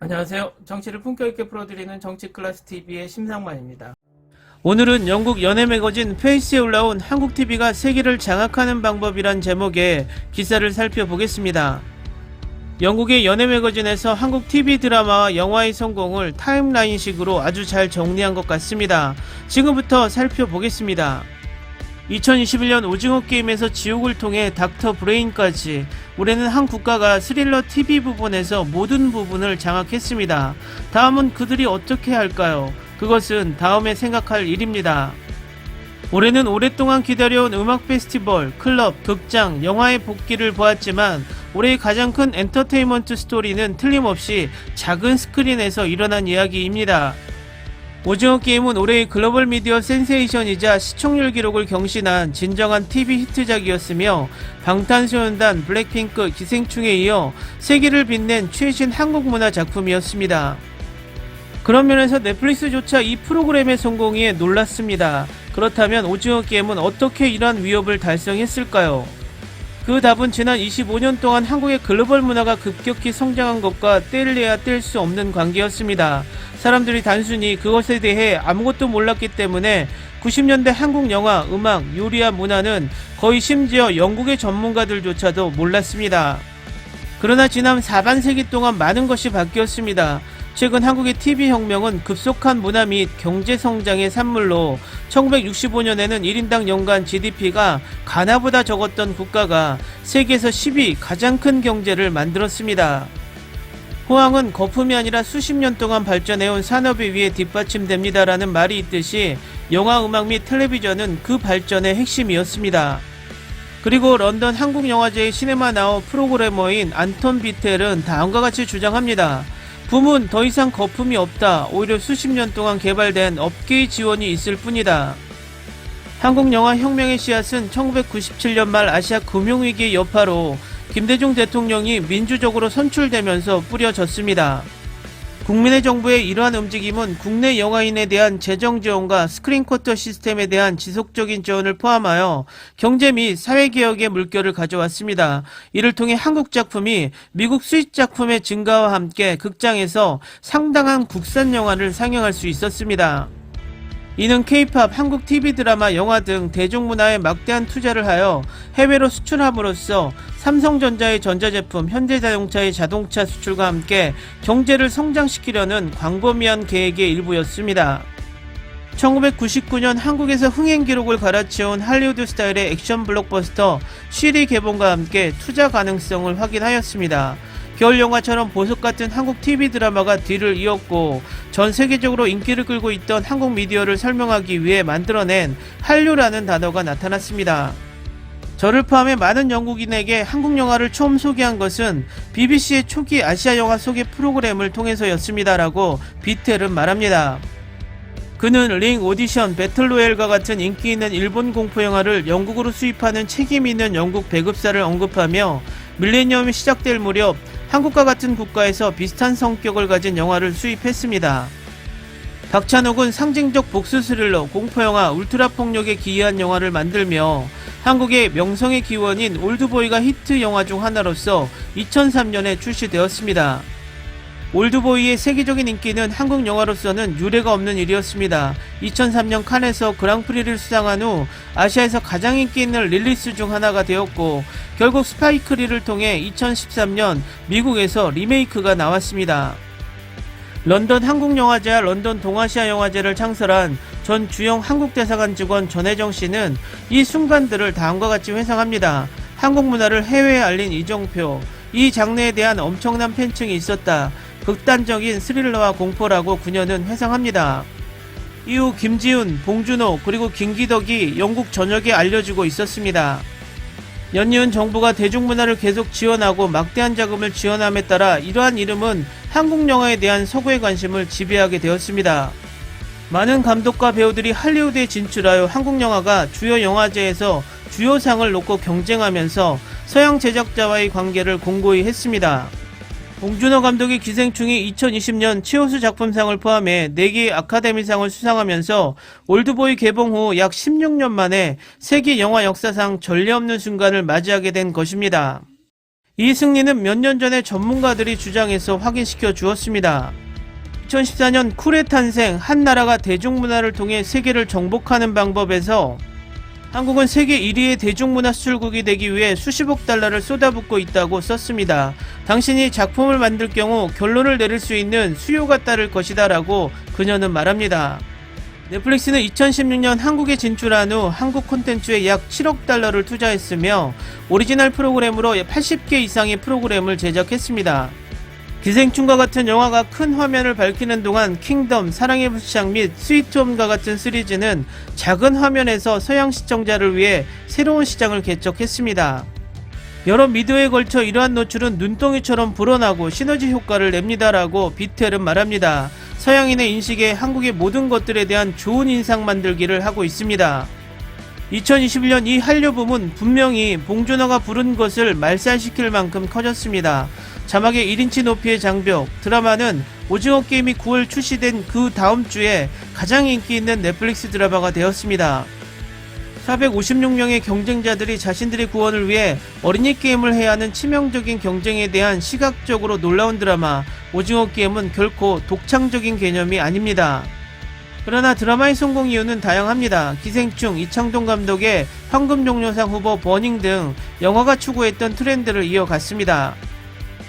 안녕하세요. 정치를 품격 있게 풀어드리는 정치클래스TV의 심상만입니다. 오늘은 영국 연예 매거진 페이스에 올라온 한국TV가 세계를 장악하는 방법이란 제목의 기사를 살펴보겠습니다. 영국의 연예 매거진에서 한국 TV 드라마와 영화의 성공을 타임라인식으로 아주 잘 정리한 것 같습니다. 지금부터 살펴보겠습니다. 2021년 오징어 게임에서 지옥을 통해 닥터 브레인까지 올해는 한 국가가 스릴러 TV 부분에서 모든 부분을 장악했습니다. 다음은 그들이 어떻게 할까요? 그것은 다음에 생각할 일입니다. 올해는 오랫동안 기다려온 음악 페스티벌, 클럽, 극장, 영화의 복귀를 보았지만 올해의 가장 큰 엔터테인먼트 스토리는 틀림없이 작은 스크린에서 일어난 이야기입니다. 오징어 게임은 올해의 글로벌 미디어 센세이션이자 시청률 기록을 경신한 진정한 TV 히트작이었으며 방탄소년단, 블랙핑크, 기생충에 이어 세계를 빛낸 최신 한국 문화 작품이었습니다. 그런 면에서 넷플릭스조차 이 프로그램의 성공에 놀랐습니다. 그렇다면 오징어 게임은 어떻게 이러한 위협을 달성했을까요? 그 답은 지난 25년 동안 한국의 글로벌 문화가 급격히 성장한 것과 뗄래야 뗄 수 없는 관계였습니다. 사람들이 단순히 그것에 대해 아무것도 몰랐기 때문에 90년대 한국 영화, 음악, 요리와 문화는 거의 심지어 영국의 전문가들조차도 몰랐습니다. 그러나 지난 4반세기 동안 많은 것이 바뀌었습니다. 최근 한국의 TV혁명은 급속한 문화 및 경제성장의 산물로 1965년에는 1인당 연간 GDP가 가나보다 적었던 국가가 세계에서 10위 가장 큰 경제를 만들었습니다. 호황은 거품이 아니라 수십 년 동안 발전해온 산업에 의해 뒷받침됩니다라는 말이 있듯이 영화, 음악 및 텔레비전은 그 발전의 핵심이었습니다. 그리고 런던 한국영화제의 시네마나우 프로그래머인 안톤 비텔은 다음과 같이 주장합니다. 붐은 더 이상 거품이 없다. 오히려 수십 년 동안 개발된 업계의 지원이 있을 뿐이다. 한국 영화 혁명의 씨앗은 1997년 말 아시아 금융위기의 여파로 김대중 대통령이 민주적으로 선출되면서 뿌려졌습니다. 국민의 정부의 이러한 움직임은 국내 영화인에 대한 재정 지원과 스크린 쿼터 시스템에 대한 지속적인 지원을 포함하여 경제 및 사회개혁의 물결을 가져왔습니다. 이를 통해 한국 작품이 미국 수입 작품의 증가와 함께 극장에서 상당한 국산 영화를 상영할 수 있었습니다. 이는 K-팝, 한국 TV 드라마, 영화 등 대중문화에 막대한 투자를 하여 해외로 수출함으로써 삼성전자의 전자제품, 현대자동차의 자동차 수출과 함께 경제를 성장시키려는 광범위한 계획의 일부였습니다. 1999년 한국에서 흥행 기록을 갈아치운 할리우드 스타일의 액션 블록버스터 쉬리 개봉과 함께 투자 가능성을 확인하였습니다. 겨울 영화처럼 보석 같은 한국 TV 드라마가 뒤를 이었고 전 세계적으로 인기를 끌고 있던 한국 미디어를 설명하기 위해 만들어낸 한류라는 단어가 나타났습니다. 저를 포함해 많은 영국인에게 한국 영화를 처음 소개한 것은 BBC의 초기 아시아 영화 소개 프로그램을 통해서였습니다라고 비텔은 말합니다. 그는 링, 오디션, 배틀로얄과 같은 인기 있는 일본 공포 영화를 영국으로 수입하는 책임 있는 영국 배급사를 언급하며 밀레니엄이 시작될 무렵 한국과 같은 국가에서 비슷한 성격을 가진 영화를 수입했습니다. 박찬욱은 상징적 복수 스릴러, 공포영화, 울트라 폭력에 기이한 영화를 만들며 한국의 명성의 기원인 올드보이가 히트 영화 중 하나로서 2003년에 출시되었습니다. 올드보이의 세계적인 인기는 한국 영화로서는 유례가 없는 일이었습니다. 2003년 칸에서 그랑프리를 수상한 후 아시아에서 가장 인기 있는 릴리스 중 하나가 되었고 결국 스파이크리를 통해 2013년 미국에서 리메이크가 나왔습니다. 런던 한국영화제와 런던 동아시아영화제를 창설한 전 주영 한국대사관 직원 전혜정 씨는 이 순간들을 다음과 같이 회상합니다. 한국 문화를 해외에 알린 이정표, 이 장르에 대한 엄청난 팬층이 있었다. 극단적인 스릴러와 공포라고 그녀는 회상합니다. 이후 김지훈, 봉준호 그리고 김기덕이 영국 전역에 알려지고 있었습니다. 연이은 정부가 대중문화를 계속 지원하고 막대한 자금을 지원함에 따라 이러한 이름은 한국 영화에 대한 서구의 관심을 지배하게 되었습니다. 많은 감독과 배우들이 할리우드에 진출하여 한국 영화가 주요 영화제에서 주요 상을 놓고 경쟁하면서 서양 제작자와의 관계를 공고히 했습니다. 봉준호 감독의 기생충이 2020년 최우수 작품상을 포함해 4개의 아카데미상을 수상하면서 올드보이 개봉 후 약 16년 만에 세계 영화 역사상 전례 없는 순간을 맞이하게 된 것입니다. 이 승리는 몇 년 전에 전문가들이 주장해서 확인시켜 주었습니다. 2014년 쿨의 탄생, 한 나라가 대중문화를 통해 세계를 정복하는 방법에서 한국은 세계 1위의 대중문화 수출국이 되기 위해 수십억 달러를 쏟아붓고 있다고 썼습니다. 당신이 작품을 만들 경우 결론을 내릴 수 있는 수요가 따를 것이다 라고 그녀는 말합니다. 넷플릭스는 2016년 한국에 진출한 후 한국 콘텐츠에 약 7억 달러를 투자했으며 오리지널 프로그램으로 80개 이상의 프로그램을 제작했습니다. 기생충과 같은 영화가 큰 화면을 밝히는 동안 킹덤, 사랑의 불시착 및 스위트홈과 같은 시리즈는 작은 화면에서 서양 시청자를 위해 새로운 시장을 개척했습니다. 여러 미드에 걸쳐 이러한 노출은 눈덩이처럼 불어나고 시너지 효과를 냅니다라고 비텔은 말합니다. 서양인의 인식에 한국의 모든 것들에 대한 좋은 인상 만들기를 하고 있습니다. 2021년 이 한류 붐은 분명히 봉준호가 부른 것을 말살시킬 만큼 커졌습니다. 자막의 1인치 높이의 장벽, 드라마는 오징어 게임이 9월 출시된 그 다음 주에 가장 인기 있는 넷플릭스 드라마가 되었습니다. 456명의 경쟁자들이 자신들의 구원을 위해 어린이 게임을 해야 하는 치명적인 경쟁에 대한 시각적으로 놀라운 드라마, 오징어 게임은 결코 독창적인 개념이 아닙니다. 그러나 드라마의 성공 이유는 다양합니다. 기생충, 이창동 감독의 황금종려상 후보 버닝 등 영화가 추구했던 트렌드를 이어갔습니다.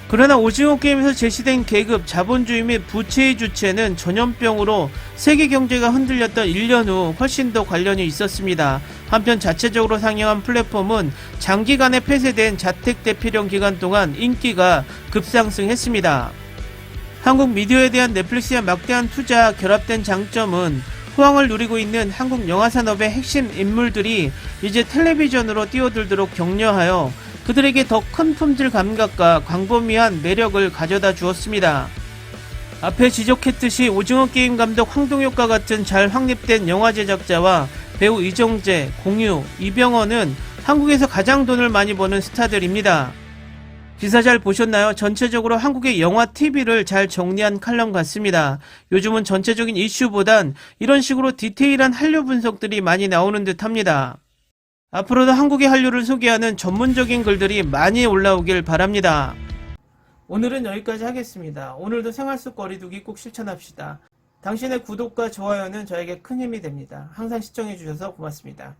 그러나 오징어 게임에서 제시된 계급, 자본주의 및 부채의 주체는 전염병으로 세계 경제가 흔들렸던 1년 후 훨씬 더 관련이 있었습니다. 한편 자체적으로 상영한 플랫폼은 장기간에 폐쇄된 자택 대피령 기간 동안 인기가 급상승했습니다. 한국 미디어에 대한 넷플릭스의 막대한 투자와 결합된 장점은 호황을 누리고 있는 한국 영화산업의 핵심 인물들이 이제 텔레비전으로 뛰어들도록 격려하여 그들에게 더 큰 품질 감각과 광범위한 매력을 가져다 주었습니다. 앞에 지적했듯이 오징어 게임 감독 황동혁과 같은 잘 확립된 영화 제작자와 배우 이정재, 공유, 이병헌은 한국에서 가장 돈을 많이 버는 스타들입니다. 기사 잘 보셨나요? 전체적으로 한국의 영화 TV를 잘 정리한 칼럼 같습니다. 요즘은 전체적인 이슈보단 이런 식으로 디테일한 한류 분석들이 많이 나오는 듯 합니다. 앞으로도 한국의 한류를 소개하는 전문적인 글들이 많이 올라오길 바랍니다. 오늘은 여기까지 하겠습니다. 오늘도 생활 속 거리두기 꼭 실천합시다. 당신의 구독과 좋아요는 저에게 큰 힘이 됩니다. 항상 시청해주셔서 고맙습니다.